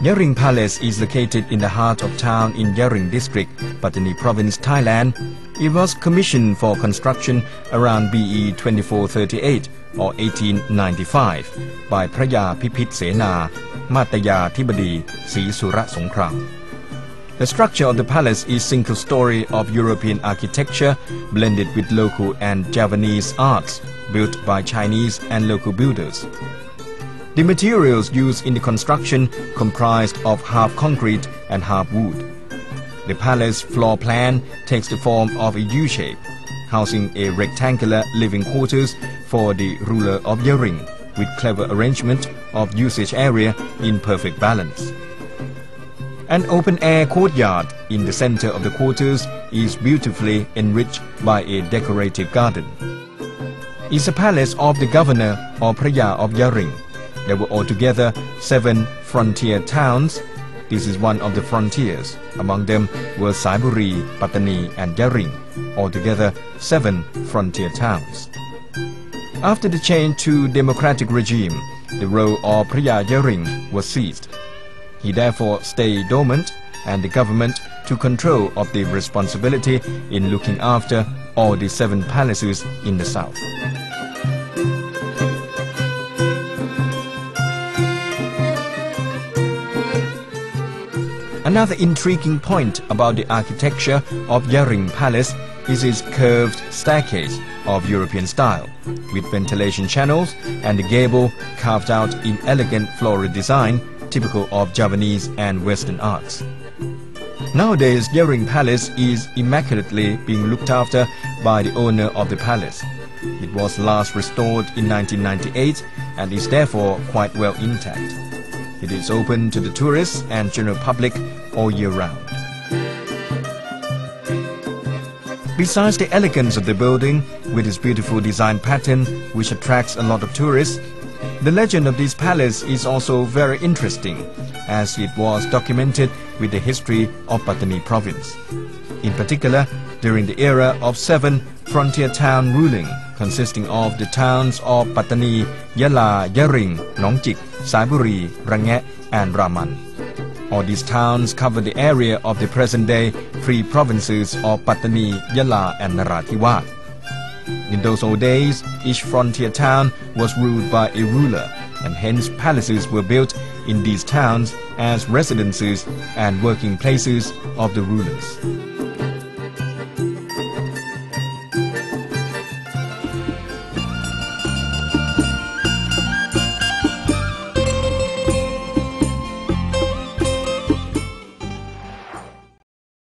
Yaring Palace is located in the heart of town in Yaring District, Pattani Province, Thailand. It was commissioned for construction around BE 2438 or 1895 by Praya Pipit Sena, Mataya Thibadi, Sri Sura Songkram. The structure of the palace is single story of European architecture blended with local and Javanese arts, built by Chinese and local builders. The materials used in the construction comprised of half concrete and half wood. The palace floor plan takes the form of a U-shape, housing a rectangular living quarters for the ruler of Yaring, with clever arrangement of usage area in perfect balance. An open-air courtyard in the center of the quarters is beautifully enriched by a decorative garden. It's a palace of the governor or Praya of Yaring. There were altogether 7 frontier towns. This is one of the frontiers. Among them were Saiburi, Pattani and Yaring, altogether 7 frontier towns. After the change to democratic regime, the role of Praya Yaring was seized. He therefore stayed dormant, and the government took control of the responsibility in looking after all the 7 palaces in the south. Another intriguing point about the architecture of Yaring Palace is its curved staircase of European style, with ventilation channels and the gable carved out in elegant floral design typical of Javanese and Western arts. Nowadays, Yaring Palace is immaculately being looked after by the owner of the palace. It was last restored in 1998 and is therefore quite well intact. It is open to the tourists and general public all year round. Besides the elegance of the building, with its beautiful design pattern which attracts a lot of tourists, the legend of this palace is also very interesting, as it was documented with the history of Pattani Province. In particular, during the era of 7 frontier town ruling, consisting of the towns of Pattani, Yala, Yaring, Nongchik, Saiburi, Ranget, and Raman. All these towns cover the area of the present-day 3 provinces of Pattani, Yala, and Narathiwat. In those old days, each frontier town was ruled by a ruler, and hence palaces were built in these towns as residences and working places of the rulers.